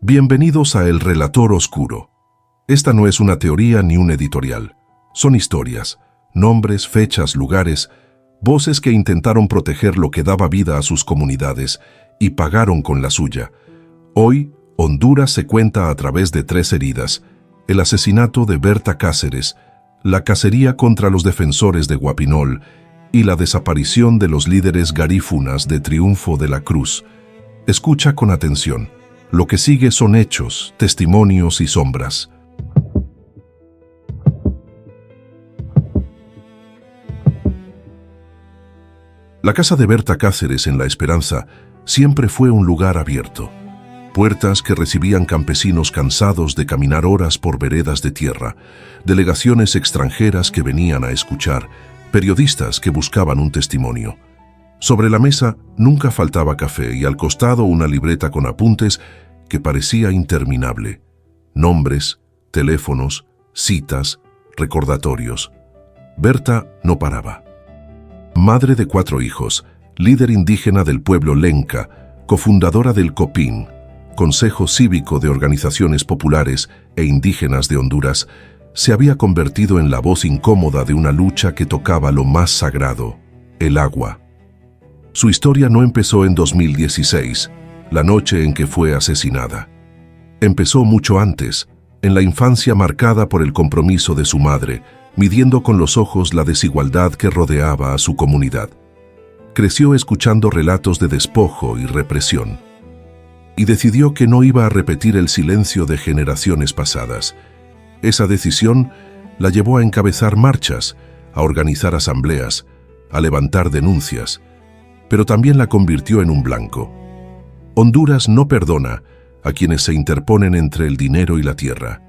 Bienvenidos a El Relator Oscuro. Esta no es una teoría ni un editorial. Son historias, nombres, fechas, lugares, voces que intentaron proteger lo que daba vida a sus comunidades y pagaron con la suya. Hoy, Honduras se cuenta a través de 3 heridas: el asesinato de Berta Cáceres, la cacería contra los defensores de Guapinol y la desaparición de los líderes garífunas de Triunfo de la Cruz. Escucha con atención. Lo que sigue son hechos, testimonios y sombras. La casa de Berta Cáceres en La Esperanza siempre fue un lugar abierto. Puertas que recibían campesinos cansados de caminar horas por veredas de tierra, delegaciones extranjeras que venían a escuchar, periodistas que buscaban un testimonio. Sobre la mesa nunca faltaba café y al costado una libreta con apuntes que parecía interminable. Nombres, teléfonos, citas, recordatorios. Berta no paraba. Madre de 4 hijos, líder indígena del pueblo Lenca, cofundadora del COPIN, Consejo Cívico de Organizaciones Populares e Indígenas de Honduras, se había convertido en la voz incómoda de una lucha que tocaba lo más sagrado: el agua. Su historia no empezó en 2016, la noche en que fue asesinada. Empezó mucho antes, en la infancia marcada por el compromiso de su madre, midiendo con los ojos la desigualdad que rodeaba a su comunidad. Creció escuchando relatos de despojo y represión. Y decidió que no iba a repetir el silencio de generaciones pasadas. Esa decisión la llevó a encabezar marchas, a organizar asambleas, a levantar denuncias, pero también la convirtió en un blanco. Honduras no perdona a quienes se interponen entre el dinero y la tierra.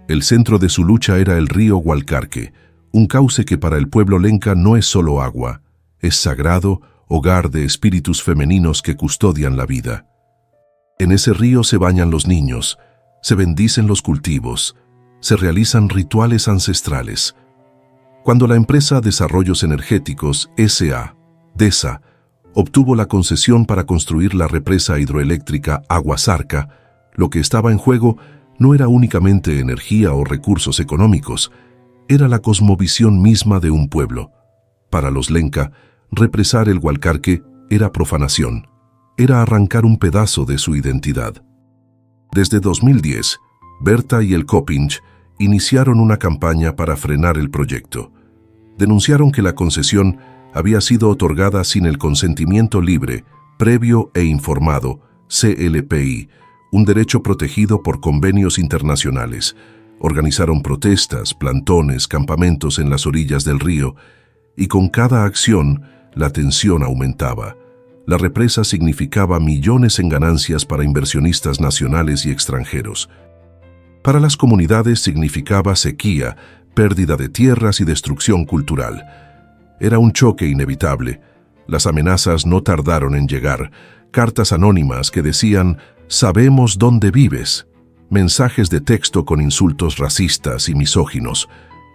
El centro de su lucha era el río Gualcarque, un cauce que para el pueblo lenca no es solo agua, es sagrado, hogar de espíritus femeninos que custodian la vida. En ese río se bañan los niños, se bendicen los cultivos, se realizan rituales ancestrales. Cuando la empresa Desarrollos Energéticos S.A., DESA, obtuvo la concesión para construir la represa hidroeléctrica Aguasarca, lo que estaba en juego no era únicamente energía o recursos económicos, era la cosmovisión misma de un pueblo. Para los lenca, represar el Gualcarque era profanación, era arrancar un pedazo de su identidad. Desde 2010, Berta y el Copinch iniciaron una campaña para frenar el proyecto. Denunciaron que la concesión había sido otorgada sin el consentimiento libre, previo e informado, CLPI, un derecho protegido por convenios internacionales. Organizaron protestas, plantones, campamentos en las orillas del río, y con cada acción la tensión aumentaba. La represa significaba millones en ganancias para inversionistas nacionales y extranjeros. Para las comunidades significaba sequía, pérdida de tierras y destrucción cultural. Era un choque inevitable. Las amenazas no tardaron en llegar. Cartas anónimas que decían: «Sabemos dónde vives». Mensajes de texto con insultos racistas y misóginos.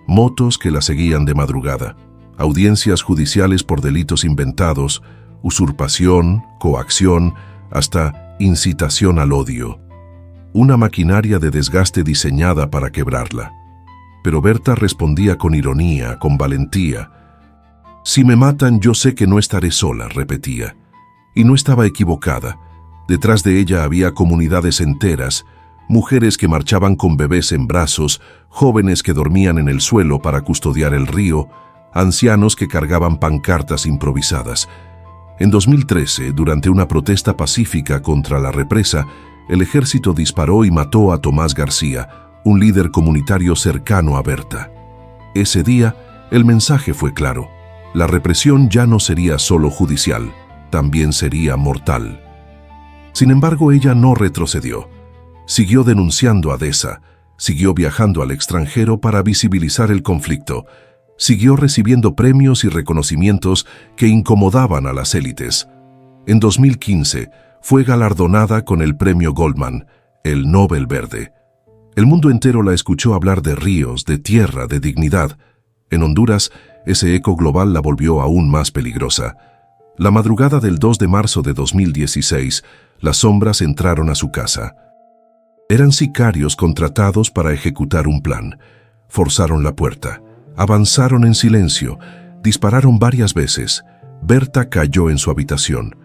Motos que la seguían de madrugada. Audiencias judiciales por delitos inventados, usurpación, coacción, hasta incitación al odio. Una maquinaria de desgaste diseñada para quebrarla. Pero Berta respondía con ironía, con valentía. «Si me matan, yo sé que no estaré sola», repetía. Y no estaba equivocada. Detrás de ella había comunidades enteras, mujeres que marchaban con bebés en brazos, jóvenes que dormían en el suelo para custodiar el río, ancianos que cargaban pancartas improvisadas. En 2013, durante una protesta pacífica contra la represa, el ejército disparó y mató a Tomás García, un líder comunitario cercano a Berta. Ese día, el mensaje fue claro. La represión ya no sería solo judicial, también sería mortal. Sin embargo, ella no retrocedió. Siguió denunciando a DESA, siguió viajando al extranjero para visibilizar el conflicto, siguió recibiendo premios y reconocimientos que incomodaban a las élites. En 2015, fue galardonada con el Premio Goldman, el Nobel Verde. El mundo entero la escuchó hablar de ríos, de tierra, de dignidad. En Honduras, ese eco global la volvió aún más peligrosa. La madrugada del 2 de marzo de 2016, las sombras entraron a su casa. Eran sicarios contratados para ejecutar un plan. Forzaron la puerta, avanzaron en silencio, dispararon varias veces. Berta cayó en su habitación.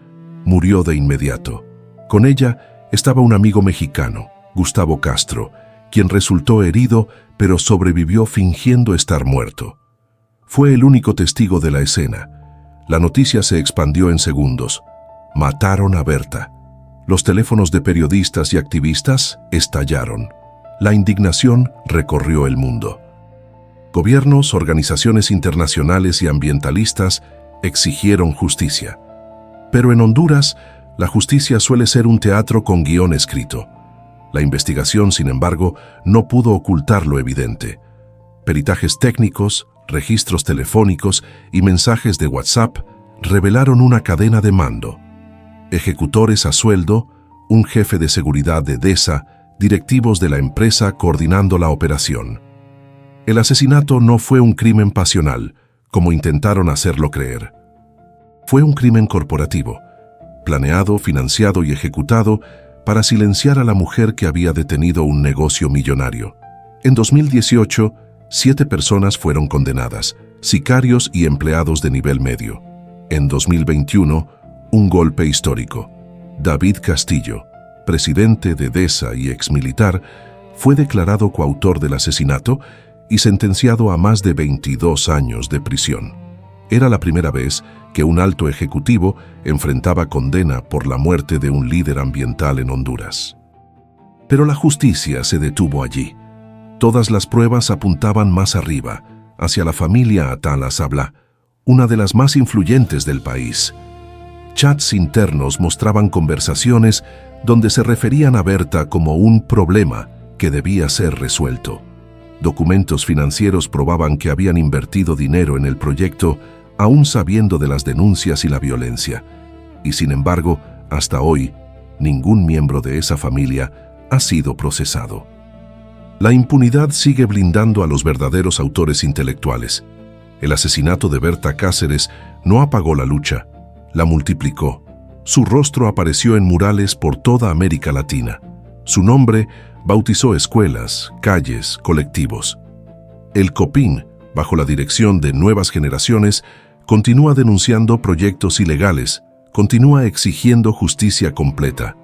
Murió de inmediato. Con ella estaba un amigo mexicano, Gustavo Castro, quien resultó herido, pero sobrevivió fingiendo estar muerto. Fue el único testigo de la escena. La noticia se expandió en segundos. Mataron a Berta. Los teléfonos de periodistas y activistas estallaron. La indignación recorrió el mundo. Gobiernos, organizaciones internacionales y ambientalistas exigieron justicia. Pero en Honduras, la justicia suele ser un teatro con guión escrito. La investigación, sin embargo, no pudo ocultar lo evidente. Peritajes técnicos, registros telefónicos y mensajes de WhatsApp revelaron una cadena de mando. Ejecutores a sueldo, un jefe de seguridad de DESA, directivos de la empresa coordinando la operación. El asesinato no fue un crimen pasional, como intentaron hacerlo creer. Fue un crimen corporativo, planeado, financiado y ejecutado para silenciar a la mujer que había detenido un negocio millonario. En 2018, 7 personas fueron condenadas, sicarios y empleados de nivel medio. En 2021, un golpe histórico. David Castillo, presidente de DESA y exmilitar, fue declarado coautor del asesinato y sentenciado a más de 22 años de prisión. Era la primera vez que un alto ejecutivo enfrentaba condena por la muerte de un líder ambiental en Honduras. Pero la justicia se detuvo allí. Todas las pruebas apuntaban más arriba, hacia la familia Atala Sabla, una de las más influyentes del país. Chats internos mostraban conversaciones donde se referían a Berta como un problema que debía ser resuelto. Documentos financieros probaban que habían invertido dinero en el proyecto, aún sabiendo de las denuncias y la violencia. Y sin embargo, hasta hoy, ningún miembro de esa familia ha sido procesado. La impunidad sigue blindando a los verdaderos autores intelectuales. El asesinato de Berta Cáceres no apagó la lucha, la multiplicó. Su rostro apareció en murales por toda América Latina. Su nombre bautizó escuelas, calles, colectivos. El COPIN, bajo la dirección de Nuevas Generaciones, continúa denunciando proyectos ilegales, continúa exigiendo justicia completa.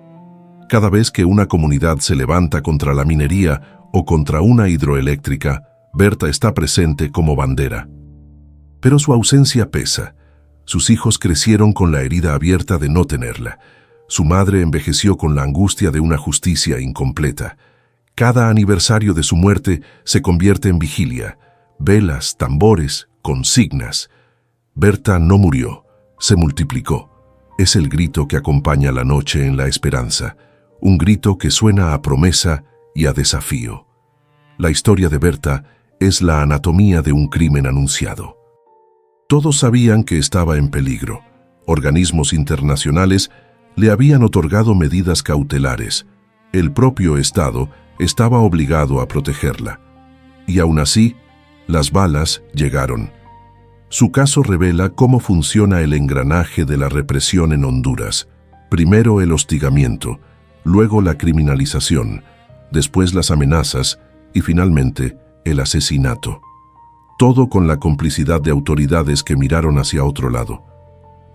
Cada vez que una comunidad se levanta contra la minería o contra una hidroeléctrica, Berta está presente como bandera. Pero su ausencia pesa. Sus hijos crecieron con la herida abierta de no tenerla. Su madre envejeció con la angustia de una justicia incompleta. Cada aniversario de su muerte se convierte en vigilia. Velas, tambores, consignas. Berta no murió, se multiplicó. Es el grito que acompaña la noche en la esperanza, un grito que suena a promesa y a desafío. La historia de Berta es la anatomía de un crimen anunciado. Todos sabían que estaba en peligro. Organismos internacionales le habían otorgado medidas cautelares. El propio Estado estaba obligado a protegerla. Y aún así, las balas llegaron. Su caso revela cómo funciona el engranaje de la represión en Honduras. Primero el hostigamiento, luego la criminalización, después las amenazas y finalmente el asesinato. Todo con la complicidad de autoridades que miraron hacia otro lado.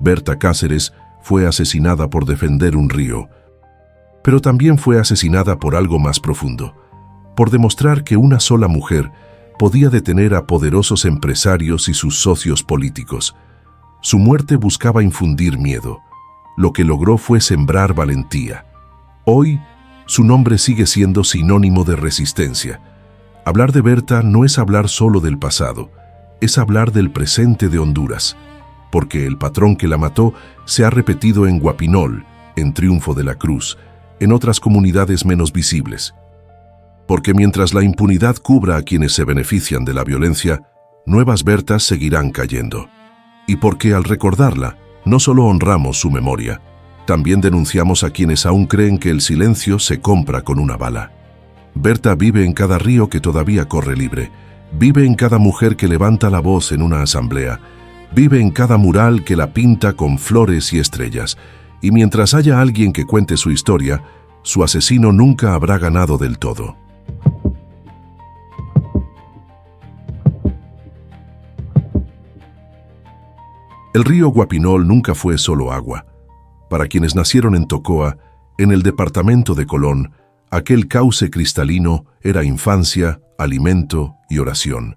Berta Cáceres fue asesinada por defender un río, pero también fue asesinada por algo más profundo, por demostrar que una sola mujer podía detener a poderosos empresarios y sus socios políticos. Su muerte buscaba infundir miedo. Lo que logró fue sembrar valentía. Hoy, su nombre sigue siendo sinónimo de resistencia. Hablar de Berta no es hablar solo del pasado, es hablar del presente de Honduras, porque el patrón que la mató se ha repetido en Guapinol, en Triunfo de la Cruz, en otras comunidades menos visibles. Porque mientras la impunidad cubra a quienes se benefician de la violencia, nuevas Bertas seguirán cayendo. Y porque al recordarla, no solo honramos su memoria, también denunciamos a quienes aún creen que el silencio se compra con una bala. Berta vive en cada río que todavía corre libre, vive en cada mujer que levanta la voz en una asamblea, vive en cada mural que la pinta con flores y estrellas, y mientras haya alguien que cuente su historia, su asesino nunca habrá ganado del todo. El río Guapinol nunca fue solo agua. Para quienes nacieron en Tocoa, en el departamento de Colón, aquel cauce cristalino era infancia, alimento y oración.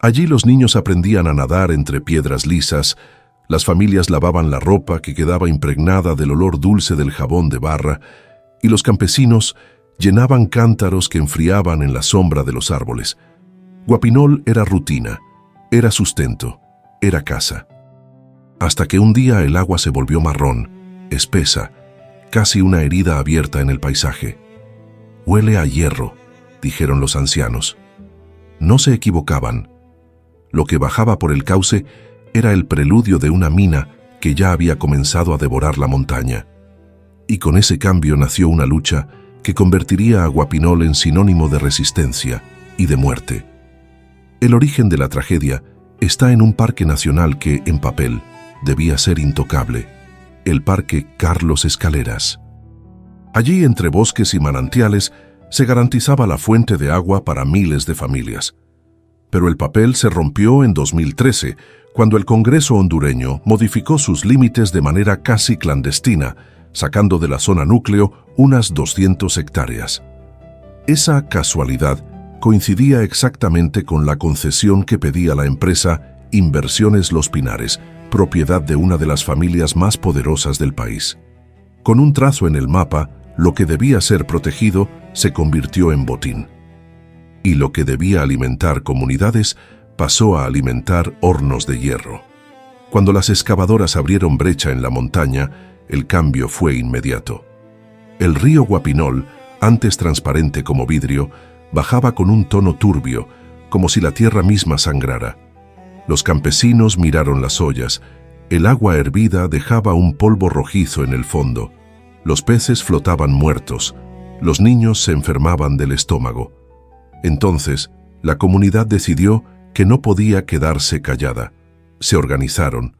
Allí los niños aprendían a nadar entre piedras lisas, las familias lavaban la ropa que quedaba impregnada del olor dulce del jabón de barra, y los campesinos llenaban cántaros que enfriaban en la sombra de los árboles. Guapinol era rutina, era sustento, era casa. Hasta que un día el agua se volvió marrón, espesa, casi una herida abierta en el paisaje. «Huele a hierro», dijeron los ancianos. No se equivocaban. Lo que bajaba por el cauce era el preludio de una mina que ya había comenzado a devorar la montaña. Y con ese cambio nació una lucha que convertiría a Guapinol en sinónimo de resistencia y de muerte. El origen de la tragedia está en un parque nacional que, en papel, debía ser intocable, el Parque Carlos Escaleras. Allí, entre bosques y manantiales, se garantizaba la fuente de agua para miles de familias. Pero el papel se rompió en 2013, cuando el Congreso hondureño modificó sus límites de manera casi clandestina, sacando de la zona núcleo unas 200 hectáreas. Esa casualidad coincidía exactamente con la concesión que pedía la empresa Inversiones Los Pinares, propiedad de una de las familias más poderosas del país. Con un trazo en el mapa, lo que debía ser protegido se convirtió en botín. Y lo que debía alimentar comunidades pasó a alimentar hornos de hierro. Cuando las excavadoras abrieron brecha en la montaña, el cambio fue inmediato. El río Guapinol, antes transparente como vidrio, bajaba con un tono turbio, como si la tierra misma sangrara. Los campesinos miraron las ollas. El agua hervida dejaba un polvo rojizo en el fondo. Los peces flotaban muertos. Los niños se enfermaban del estómago. Entonces, la comunidad decidió que no podía quedarse callada. Se organizaron.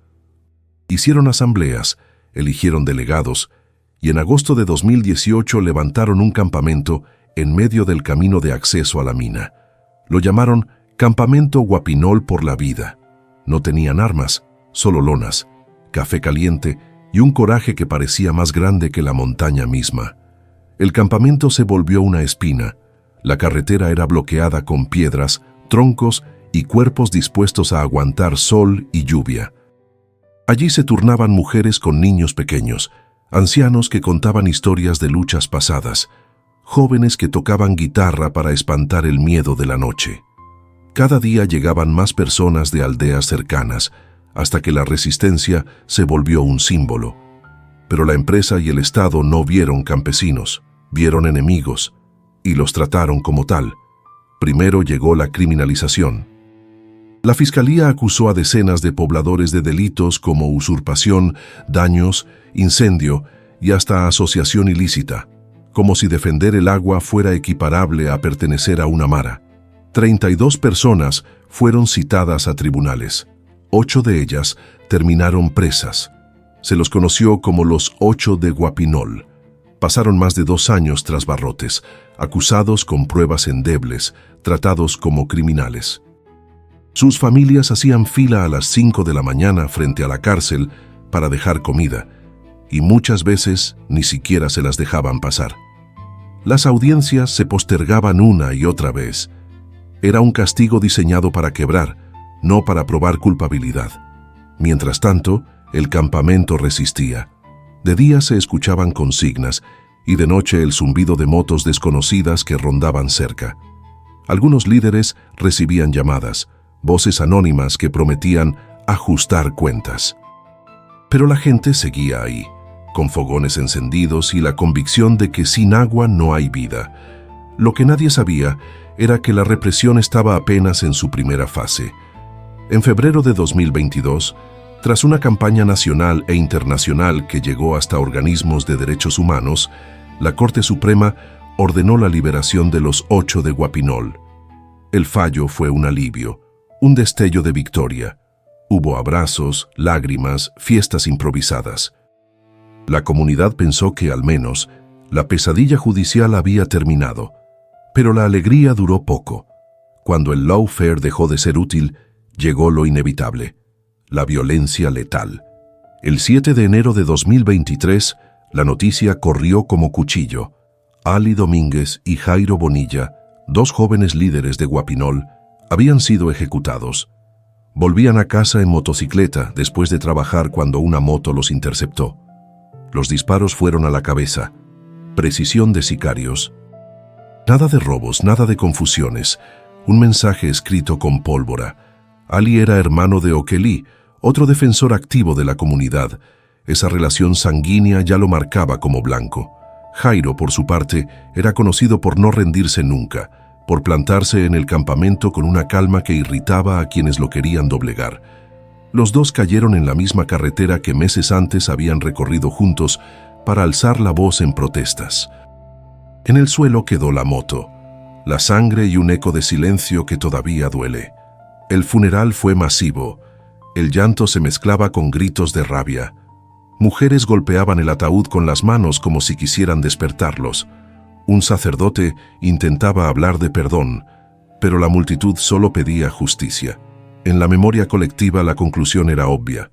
Hicieron asambleas, eligieron delegados, y en agosto de 2018 levantaron un campamento en medio del camino de acceso a la mina. Lo llamaron Campamento Guapinol por la Vida. No tenían armas, solo lonas, café caliente y un coraje que parecía más grande que la montaña misma. El campamento se volvió una espina. La carretera era bloqueada con piedras, troncos y cuerpos dispuestos a aguantar sol y lluvia. Allí se turnaban mujeres con niños pequeños, ancianos que contaban historias de luchas pasadas, jóvenes que tocaban guitarra para espantar el miedo de la noche. Cada día llegaban más personas de aldeas cercanas, hasta que la resistencia se volvió un símbolo. Pero la empresa y el Estado no vieron campesinos, vieron enemigos, y los trataron como tal. Primero llegó la criminalización. La Fiscalía acusó a decenas de pobladores de delitos como usurpación, daños, incendio y hasta asociación ilícita, como si defender el agua fuera equiparable a pertenecer a una mara. 32 personas fueron citadas a tribunales. 8 de ellas terminaron presas. Se los conoció como los 8 de Guapinol. Pasaron más de 2 años tras barrotes, acusados con pruebas endebles, tratados como criminales. Sus familias hacían fila a las 5 de la mañana frente a la cárcel para dejar comida, y muchas veces ni siquiera se las dejaban pasar. Las audiencias se postergaban una y otra vez. Era un castigo diseñado para quebrar, no para probar culpabilidad. Mientras tanto, el campamento resistía. De día se escuchaban consignas y de noche el zumbido de motos desconocidas que rondaban cerca. Algunos líderes recibían llamadas, voces anónimas que prometían ajustar cuentas. Pero la gente seguía ahí, con fogones encendidos y la convicción de que sin agua no hay vida. Lo que nadie sabía era que la represión estaba apenas en su primera fase. En febrero de 2022, tras una campaña nacional e internacional que llegó hasta organismos de derechos humanos, la Corte Suprema ordenó la liberación de los 8 de Guapinol. El fallo fue un alivio, un destello de victoria. Hubo abrazos, lágrimas, fiestas improvisadas. La comunidad pensó que, al menos, La pesadilla judicial había terminado, pero la alegría duró poco. Cuando el lawfare dejó de ser útil, llegó lo inevitable: la violencia letal. El 7 de enero de 2023, la noticia corrió como cuchillo. Ali Domínguez y Jairo Bonilla, dos jóvenes líderes de Guapinol, habían sido ejecutados. Volvían a casa en motocicleta después de trabajar cuando una moto los interceptó. Los disparos fueron a la cabeza. Precisión de sicarios. Nada de robos, nada de confusiones. Un mensaje escrito con pólvora. Ali era hermano de Okelí, otro defensor activo de la comunidad. Esa relación sanguínea ya lo marcaba como blanco. Jairo, por su parte, era conocido por no rendirse nunca, por plantarse en el campamento con una calma que irritaba a quienes lo querían doblegar. Los dos cayeron en la misma carretera que meses antes habían recorrido juntos para alzar la voz en protestas. En el suelo quedó la moto, la sangre y un eco de silencio que todavía duele. El funeral fue masivo. El llanto se mezclaba con gritos de rabia. Mujeres golpeaban el ataúd con las manos como si quisieran despertarlos. Un sacerdote intentaba hablar de perdón, pero la multitud solo pedía justicia. En la memoria colectiva la conclusión era obvia.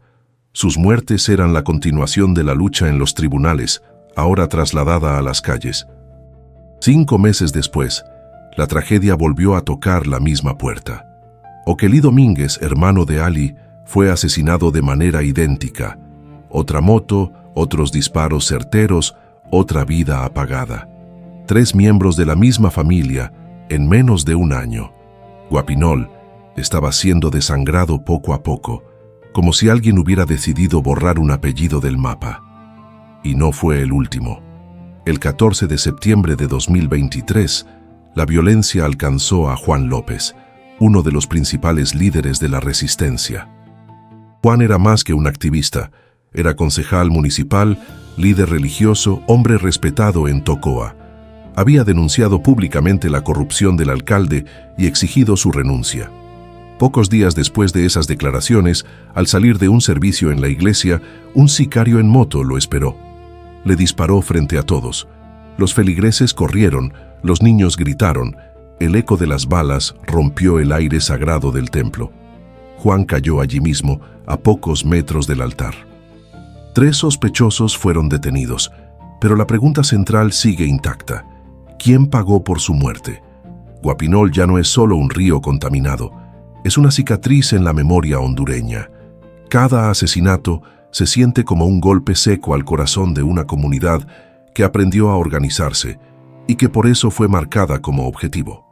Sus muertes eran la continuación de la lucha en los tribunales, ahora trasladada a las calles. 5 meses después, la tragedia volvió a tocar la misma puerta. Okelí Domínguez, hermano de Ali, fue asesinado de manera idéntica. Otra moto, otros disparos certeros, otra vida apagada. 3 miembros de la misma familia en menos de un año. Guapinol estaba siendo desangrado poco a poco, como si alguien hubiera decidido borrar un apellido del mapa. Y no fue el último. El 14 de septiembre de 2023, la violencia alcanzó a Juan López, uno de los principales líderes de la resistencia. Juan era más que un activista. Era concejal municipal, líder religioso, hombre respetado en Tocoa. Había denunciado públicamente la corrupción del alcalde y exigido su renuncia. Pocos días después de esas declaraciones, al salir de un servicio en la iglesia, un sicario en moto lo esperó. Le disparó frente a todos. Los feligreses corrieron, los niños gritaron. El eco de las balas rompió el aire sagrado del templo. Juan cayó allí mismo, a pocos metros del altar. 3 sospechosos fueron detenidos, pero la pregunta central sigue intacta. ¿Quién pagó por su muerte? Guapinol ya no es solo un río contaminado, es una cicatriz en la memoria hondureña. Cada asesinato se siente como un golpe seco al corazón de una comunidad que aprendió a organizarse y que por eso fue marcada como objetivo.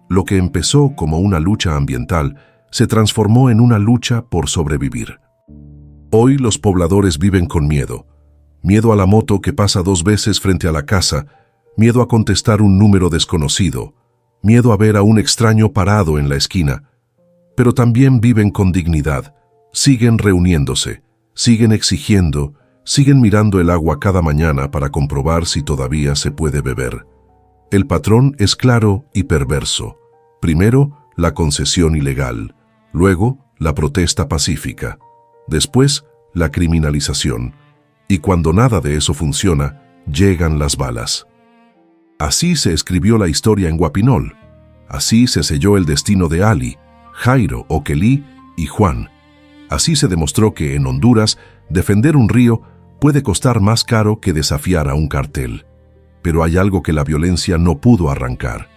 Lo que empezó como una lucha ambiental se transformó en una lucha por sobrevivir. Hoy los pobladores viven con miedo. Miedo a la moto que pasa 2 veces frente a la casa, miedo a contestar un número desconocido, miedo a ver a un extraño parado en la esquina. Pero también viven con dignidad, siguen reuniéndose, siguen exigiendo, siguen mirando el agua cada mañana para comprobar si todavía se puede beber. El patrón es claro y perverso. Primero, la concesión ilegal, luego, la protesta pacífica. Después, la criminalización. Y cuando nada de eso funciona, llegan las balas. Así se escribió la historia en Guapinol. Así se selló el destino de Ali, Jairo, Okelí y Juan. Así se demostró que en Honduras defender un río puede costar más caro que desafiar a un cartel. Pero hay algo que la violencia no pudo arrancar: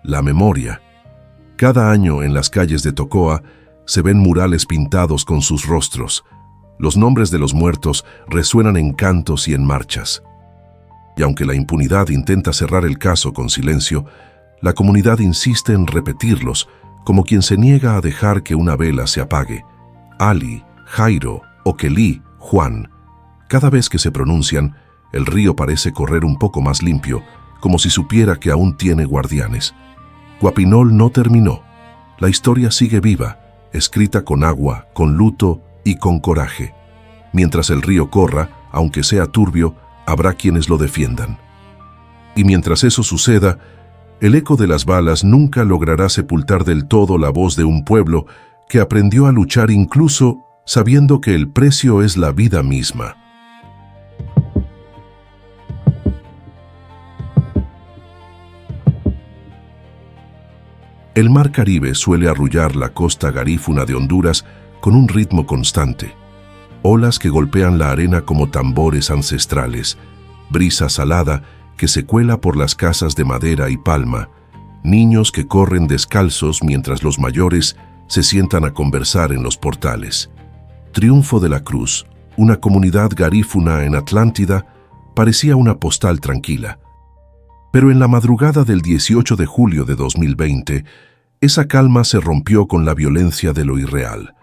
la memoria. Cada año en las calles de Tocoa se ven murales pintados con sus rostros. Los nombres de los muertos resuenan en cantos y en marchas. Y aunque la impunidad intenta cerrar el caso con silencio, la comunidad insiste en repetirlos, como quien se niega a dejar que una vela se apague. Ali, Jairo, Okelí, Juan. Cada vez que se pronuncian, el río parece correr un poco más limpio, como si supiera que aún tiene guardianes. Guapinol no terminó. La historia sigue viva, escrita con agua, con luto y con coraje. Mientras el río corra, aunque sea turbio, habrá quienes lo defiendan. Y mientras eso suceda, el eco de las balas nunca logrará sepultar del todo la voz de un pueblo que aprendió a luchar incluso sabiendo que el precio es la vida misma. El mar Caribe suele arrullar la costa garífuna de Honduras con un ritmo constante. Olas que golpean la arena como tambores ancestrales, brisa salada que se cuela por las casas de madera y palma, niños que corren descalzos mientras los mayores se sientan a conversar en los portales. Triunfo de la Cruz, una comunidad garífuna en Atlántida, parecía una postal tranquila. Pero en la madrugada del 18 de julio de 2020, esa calma se rompió con la violencia de lo irreal.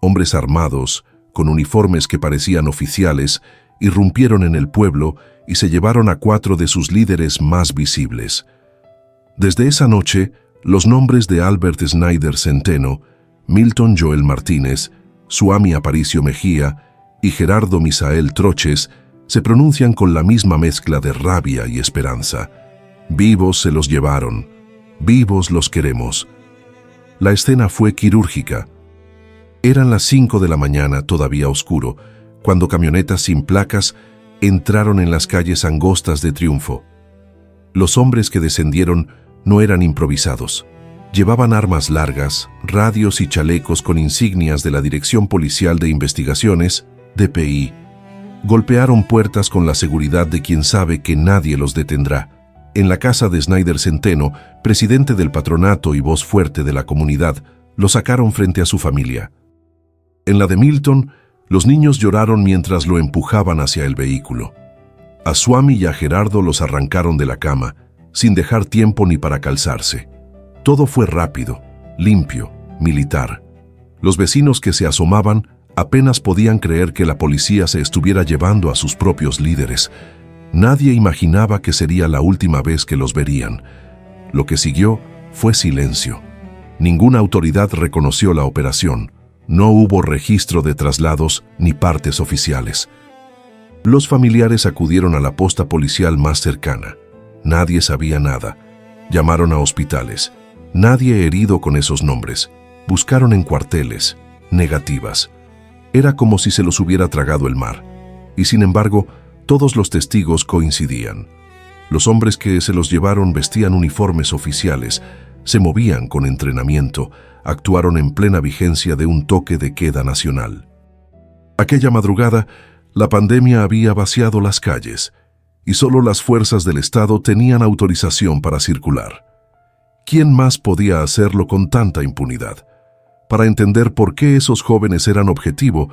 Hombres armados, con uniformes que parecían oficiales, irrumpieron en el pueblo y se llevaron a 4 de sus líderes más visibles. Desde esa noche, los nombres de Albert Snyder Centeno, Milton Joel Martínez, Suami Aparicio Mejía y Gerardo Misael Troches se pronuncian con la misma mezcla de rabia y esperanza. Vivos se los llevaron, vivos los queremos. La escena fue quirúrgica. Eran las 5 de la mañana, todavía oscuro, cuando camionetas sin placas entraron en las calles angostas de Triunfo. Los hombres que descendieron no eran improvisados. Llevaban armas largas, radios y chalecos con insignias de la Dirección Policial de Investigaciones, DPI. Golpearon puertas con la seguridad de quien sabe que nadie los detendrá. En la casa de Snyder Centeno, presidente del patronato y voz fuerte de la comunidad, lo sacaron frente a su familia. En la de Milton, los niños lloraron mientras lo empujaban hacia el vehículo. A Suami y a Gerardo los arrancaron de la cama, sin dejar tiempo ni para calzarse. Todo fue rápido, limpio, militar. Los vecinos que se asomaban apenas podían creer que la policía se estuviera llevando a sus propios líderes. Nadie imaginaba que sería la última vez que los verían. Lo que siguió fue silencio. Ninguna autoridad reconoció la operación. No hubo registro de traslados ni partes oficiales. Los familiares acudieron a la posta policial más cercana. Nadie sabía nada. Llamaron a hospitales. Nadie herido con esos nombres. Buscaron en cuarteles. Negativas. Era como si se los hubiera tragado el mar. Y sin embargo, todos los testigos coincidían. Los hombres que se los llevaron vestían uniformes oficiales, se movían con entrenamiento, actuaron en plena vigencia de un toque de queda nacional. Aquella madrugada, la pandemia había vaciado las calles y solo las fuerzas del Estado tenían autorización para circular. ¿Quién más podía hacerlo con tanta impunidad? Para entender por qué esos jóvenes eran objetivo,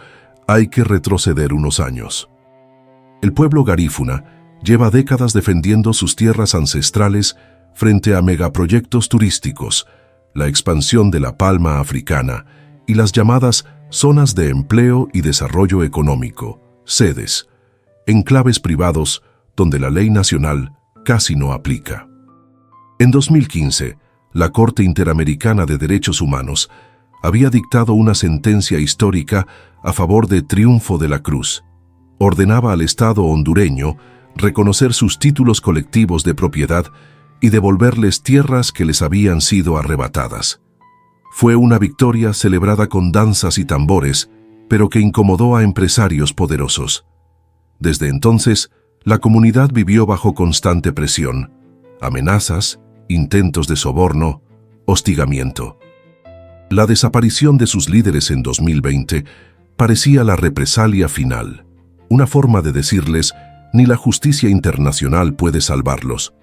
hay que retroceder unos años. El pueblo garífuna lleva décadas defendiendo sus tierras ancestrales frente a megaproyectos turísticos, la expansión de la palma africana y las llamadas zonas de empleo y desarrollo económico, sedes, enclaves privados donde la ley nacional casi no aplica. En 2015, la Corte Interamericana de Derechos Humanos había dictado una sentencia histórica a favor de Triunfo de la Cruz. Ordenaba al Estado hondureño reconocer sus títulos colectivos de propiedad y devolverles tierras que les habían sido arrebatadas. Fue una victoria celebrada con danzas y tambores, pero que incomodó a empresarios poderosos. Desde entonces, la comunidad vivió bajo constante presión, amenazas, intentos de soborno, hostigamiento. La desaparición de sus líderes en 2020 parecía la represalia final, una forma de decirles, ni la justicia internacional puede salvarlos.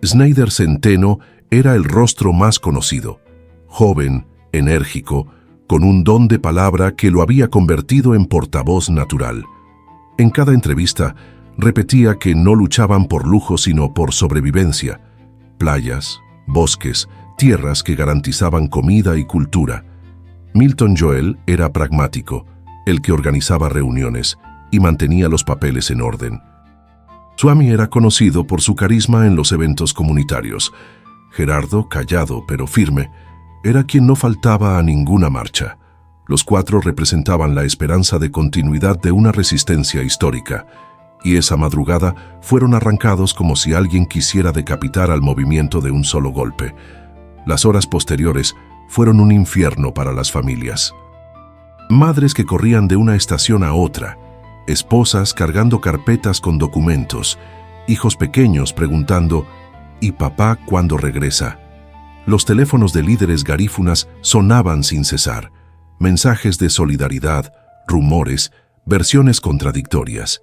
Snyder Centeno era el rostro más conocido, joven, enérgico, con un don de palabra que lo había convertido en portavoz natural. En cada entrevista, repetía que no luchaban por lujo sino por sobrevivencia. Playas, bosques, tierras que garantizaban comida y cultura. Milton Joel era pragmático, el que organizaba reuniones y mantenía los papeles en orden. Suami era conocido por su carisma en los eventos comunitarios. Gerardo, callado pero firme, era quien no faltaba a ninguna marcha. Los 4 representaban la esperanza de continuidad de una resistencia histórica, y esa madrugada fueron arrancados como si alguien quisiera decapitar al movimiento de un solo golpe. Las horas posteriores fueron un infierno para las familias. Madres que corrían de una estación a otra, esposas cargando carpetas con documentos, hijos pequeños preguntando, ¿y papá cuándo regresa? Los teléfonos de líderes garífunas sonaban sin cesar. Mensajes de solidaridad, rumores, versiones contradictorias.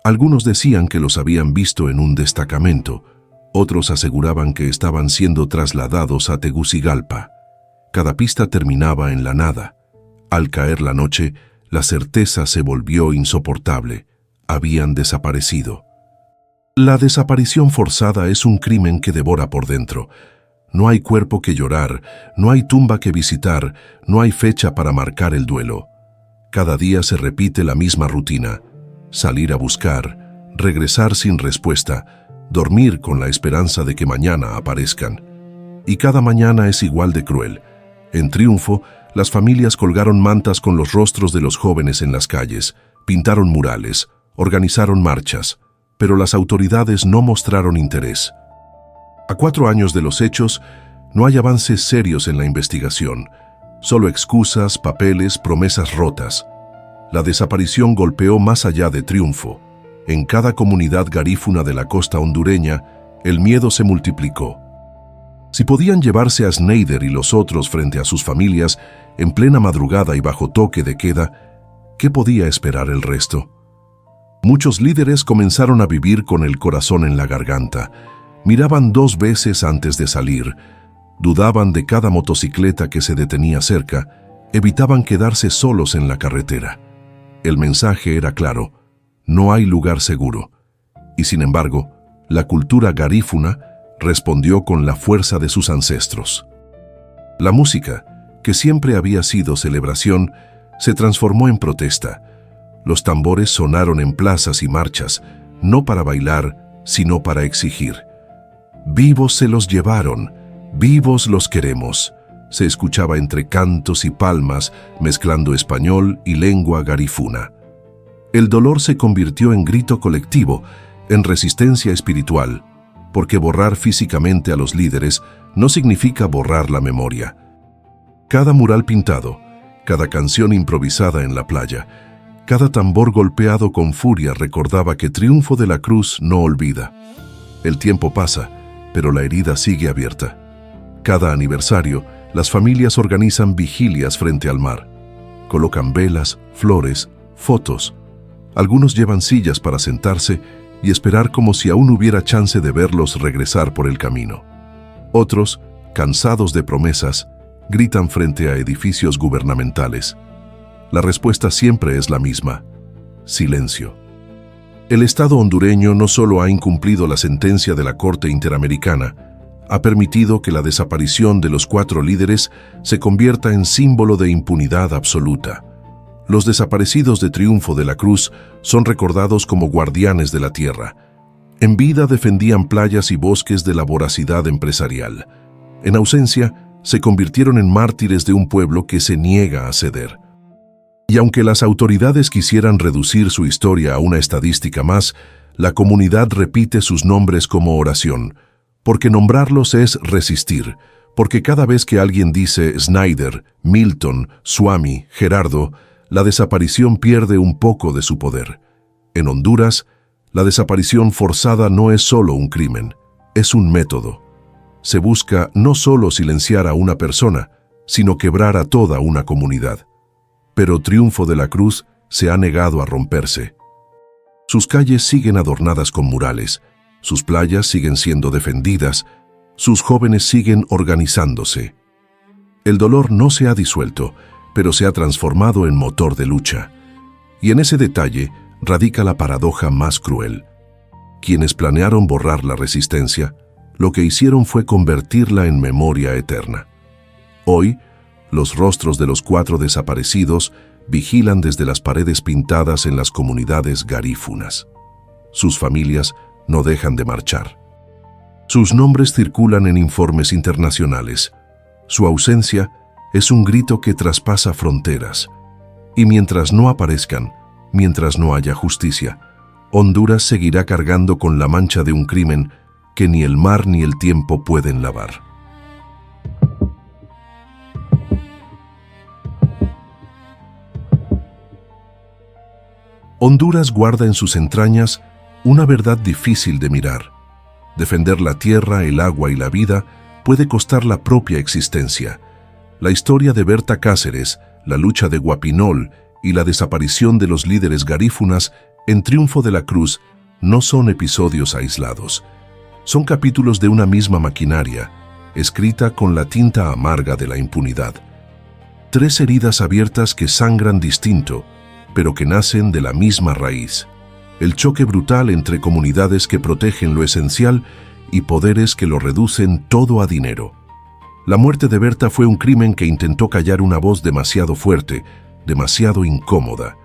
Algunos decían que los habían visto en un destacamento, otros aseguraban que estaban siendo trasladados a Tegucigalpa. Cada pista terminaba en la nada. Al caer la noche, la certeza se volvió insoportable. Habían desaparecido. La desaparición forzada es un crimen que devora por dentro. No hay cuerpo que llorar, no hay tumba que visitar, no hay fecha para marcar el duelo. Cada día se repite la misma rutina: salir a buscar, regresar sin respuesta, dormir con la esperanza de que mañana aparezcan. Y cada mañana es igual de cruel. En Triunfo, las familias colgaron mantas con los rostros de los jóvenes en las calles, pintaron murales, organizaron marchas, pero las autoridades no mostraron interés. A 4 años de los hechos, no hay avances serios en la investigación, solo excusas, papeles, promesas rotas. La desaparición golpeó más allá de Triunfo. En cada comunidad garífuna de la costa hondureña, el miedo se multiplicó. Si podían llevarse a Snyder y los otros frente a sus familias, en plena madrugada y bajo toque de queda, ¿qué podía esperar el resto? Muchos líderes comenzaron a vivir con el corazón en la garganta. Miraban 2 veces antes de salir, dudaban de cada motocicleta que se detenía cerca, evitaban quedarse solos en la carretera. El mensaje era claro: no hay lugar seguro. Y sin embargo, la cultura garífuna respondió con la fuerza de sus ancestros. La música, que siempre había sido celebración, se transformó en protesta. Los tambores sonaron en plazas y marchas, no para bailar, sino para exigir. «Vivos se los llevaron, vivos los queremos», se escuchaba entre cantos y palmas, mezclando español y lengua garífuna. El dolor se convirtió en grito colectivo, en resistencia espiritual, porque borrar físicamente a los líderes no significa borrar la memoria. Cada mural pintado, cada canción improvisada en la playa, cada tambor golpeado con furia recordaba que Triunfo de la Cruz no olvida. El tiempo pasa, pero la herida sigue abierta. Cada aniversario, las familias organizan vigilias frente al mar. Colocan velas, flores, fotos. Algunos llevan sillas para sentarse y esperar como si aún hubiera chance de verlos regresar por el camino. Otros, cansados de promesas, gritan frente a edificios gubernamentales. La respuesta siempre es la misma: silencio. El Estado hondureño no solo ha incumplido la sentencia de la Corte Interamericana, ha permitido que la desaparición de los 4 líderes se convierta en símbolo de impunidad absoluta. Los desaparecidos de Triunfo de la Cruz son recordados como guardianes de la tierra. En vida defendían playas y bosques de la voracidad empresarial. En ausencia, se convirtieron en mártires de un pueblo que se niega a ceder. Y aunque las autoridades quisieran reducir su historia a una estadística más, la comunidad repite sus nombres como oración, porque nombrarlos es resistir, porque cada vez que alguien dice Snyder, Milton, Swami, Gerardo, la desaparición pierde un poco de su poder. En Honduras, la desaparición forzada no es solo un crimen, es un método. Se busca no solo silenciar a una persona, sino quebrar a toda una comunidad. Pero Triunfo de la Cruz se ha negado a romperse. Sus calles siguen adornadas con murales, sus playas siguen siendo defendidas, sus jóvenes siguen organizándose. El dolor no se ha disuelto, pero se ha transformado en motor de lucha. Y en ese detalle radica la paradoja más cruel. Quienes planearon borrar la resistencia, lo que hicieron fue convertirla en memoria eterna. Hoy, los rostros de los 4 desaparecidos vigilan desde las paredes pintadas en las comunidades garífunas. Sus familias no dejan de marchar. Sus nombres circulan en informes internacionales. Su ausencia es un grito que traspasa fronteras. Y mientras no aparezcan, mientras no haya justicia, Honduras seguirá cargando con la mancha de un crimen que ni el mar ni el tiempo pueden lavar. Honduras guarda en sus entrañas una verdad difícil de mirar. Defender la tierra, el agua y la vida puede costar la propia existencia. La historia de Berta Cáceres, la lucha de Guapinol y la desaparición de los líderes garífunas en Triunfo de la Cruz no son episodios aislados. Son capítulos de una misma maquinaria, escrita con la tinta amarga de la impunidad. 3 heridas abiertas que sangran distinto, pero que nacen de la misma raíz. El choque brutal entre comunidades que protegen lo esencial y poderes que lo reducen todo a dinero. La muerte de Berta fue un crimen que intentó callar una voz demasiado fuerte, demasiado incómoda.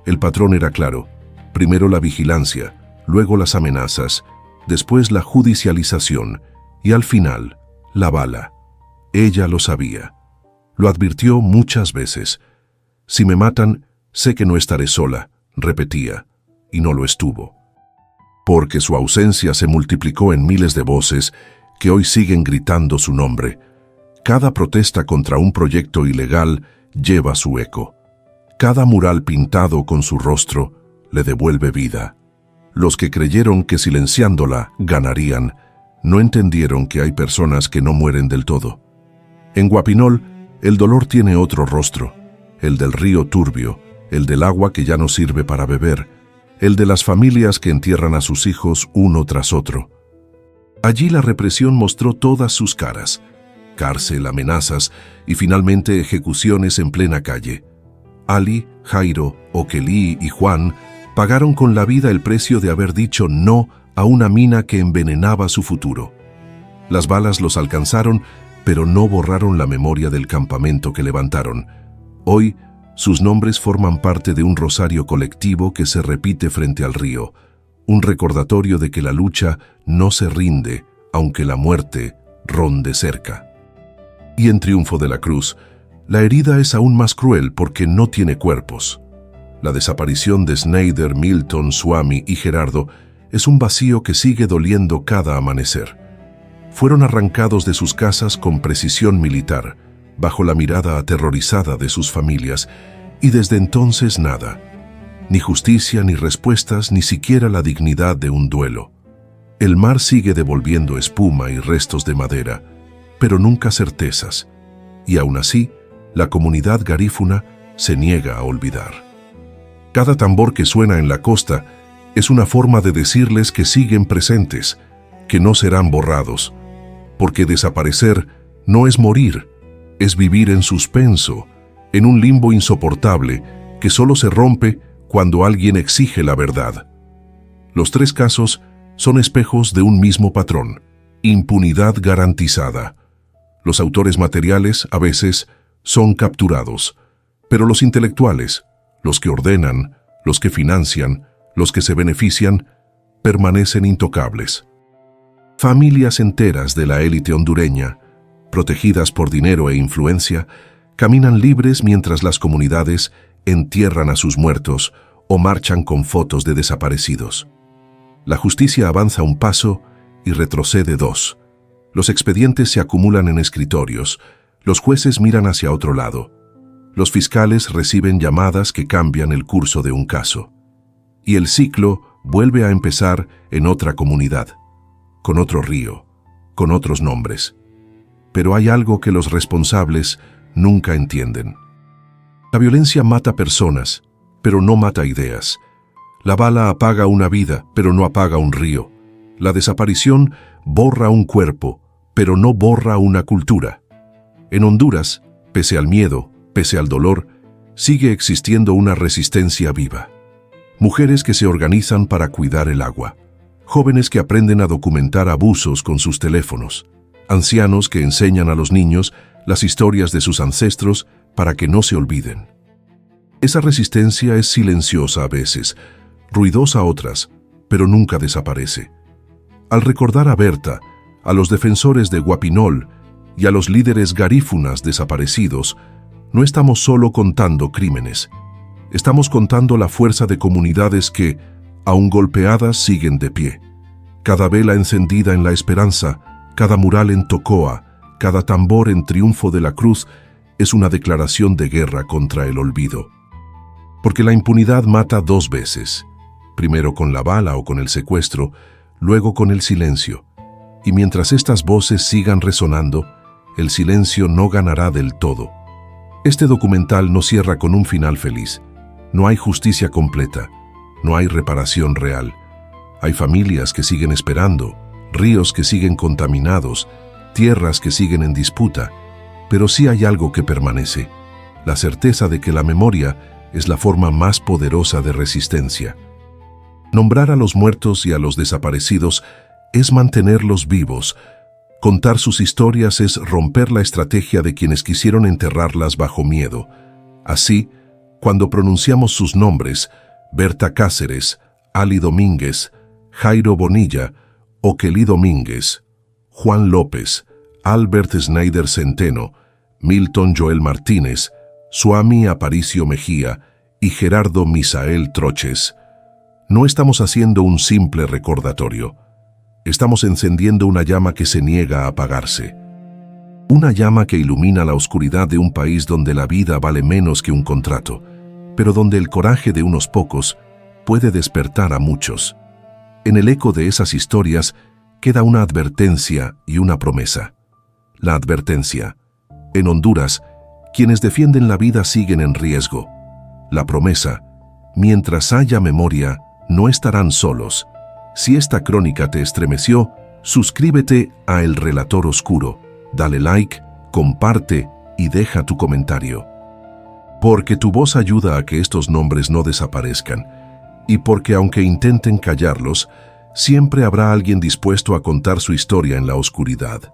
El patrón era claro: primero la vigilancia, luego las amenazas, después la judicialización y al final, la bala. Ella lo sabía. Lo advirtió muchas veces. Si me matan, sé que no estaré sola, repetía, y no lo estuvo. Porque su ausencia se multiplicó en miles de voces que hoy siguen gritando su nombre. Cada protesta contra un proyecto ilegal lleva su eco. Cada mural pintado con su rostro le devuelve vida. Los que creyeron que silenciándola ganarían, no entendieron que hay personas que no mueren del todo. En Guapinol, el dolor tiene otro rostro, el del río turbio, el del agua que ya no sirve para beber, el de las familias que entierran a sus hijos uno tras otro. Allí la represión mostró todas sus caras: cárcel, amenazas y finalmente ejecuciones en plena calle. Ali, Jairo, Oquelí y Juan pagaron con la vida el precio de haber dicho no a una mina que envenenaba su futuro. Las balas los alcanzaron, pero no borraron la memoria del campamento que levantaron. Hoy, sus nombres forman parte de un rosario colectivo que se repite frente al río, un recordatorio de que la lucha no se rinde, aunque la muerte ronde cerca. Y en Triunfo de la Cruz, la herida es aún más cruel porque no tiene cuerpos. La desaparición de Snyder, Milton, Swami y Gerardo es un vacío que sigue doliendo cada amanecer. Fueron arrancados de sus casas con precisión militar, bajo la mirada aterrorizada de sus familias, y desde entonces nada. Ni justicia, ni respuestas, ni siquiera la dignidad de un duelo. El mar sigue devolviendo espuma y restos de madera, pero nunca certezas, y aún así, la comunidad garífuna se niega a olvidar. Cada tambor que suena en la costa es una forma de decirles que siguen presentes, que no serán borrados, porque desaparecer no es morir, es vivir en suspenso, en un limbo insoportable que solo se rompe cuando alguien exige la verdad. Los 3 casos son espejos de un mismo patrón: impunidad garantizada. Los autores materiales, a veces, son capturados, pero los intelectuales, los que ordenan, los que financian, los que se benefician, permanecen intocables. Familias enteras de la élite hondureña, protegidas por dinero e influencia, caminan libres mientras las comunidades entierran a sus muertos o marchan con fotos de desaparecidos. La justicia avanza un paso y retrocede 2. Los expedientes se acumulan en escritorios, los jueces miran hacia otro lado, los fiscales reciben llamadas que cambian el curso de un caso. Y el ciclo vuelve a empezar en otra comunidad, con otro río, con otros nombres. Pero hay algo que los responsables nunca entienden. La violencia mata personas, pero no mata ideas. La bala apaga una vida, pero no apaga un río. La desaparición borra un cuerpo, pero no borra una cultura. En Honduras, pese al miedo, pese al dolor, sigue existiendo una resistencia viva. Mujeres que se organizan para cuidar el agua. Jóvenes que aprenden a documentar abusos con sus teléfonos. Ancianos que enseñan a los niños las historias de sus ancestros para que no se olviden. Esa resistencia es silenciosa a veces, ruidosa otras, pero nunca desaparece. Al recordar a Berta, a los defensores de Guapinol y a los líderes garífunas desaparecidos, no estamos solo contando crímenes. Estamos contando la fuerza de comunidades que, aun golpeadas, siguen de pie. Cada vela encendida en la esperanza, cada mural en Tocoa, cada tambor en Triunfo de la Cruz es una declaración de guerra contra el olvido. Porque la impunidad mata 2 veces, primero con la bala o con el secuestro, luego con el silencio. Y mientras estas voces sigan resonando, el silencio no ganará del todo. Este documental no cierra con un final feliz. No hay justicia completa, no hay reparación real. Hay familias que siguen esperando, ríos que siguen contaminados, tierras que siguen en disputa, pero sí hay algo que permanece, la certeza de que la memoria es la forma más poderosa de resistencia. Nombrar a los muertos y a los desaparecidos es mantenerlos vivos. Contar sus historias es romper la estrategia de quienes quisieron enterrarlas bajo miedo. Así, cuando pronunciamos sus nombres, Berta Cáceres, Ali Domínguez, Jairo Bonilla, Oquelí Domínguez, Juan López, Albert Schneider Centeno, Milton Joel Martínez, Suami Aparicio Mejía y Gerardo Misael Troches, no estamos haciendo un simple recordatorio. Estamos encendiendo una llama que se niega a apagarse. Una llama que ilumina la oscuridad de un país donde la vida vale menos que un contrato, pero donde el coraje de unos pocos puede despertar a muchos. En el eco de esas historias queda una advertencia y una promesa. La advertencia: en Honduras, quienes defienden la vida siguen en riesgo. La promesa: mientras haya memoria, no estarán solos. Si esta crónica te estremeció, suscríbete a El Relator Oscuro, dale like, comparte y deja tu comentario. Porque tu voz ayuda a que estos nombres no desaparezcan, y porque aunque intenten callarlos, siempre habrá alguien dispuesto a contar su historia en la oscuridad.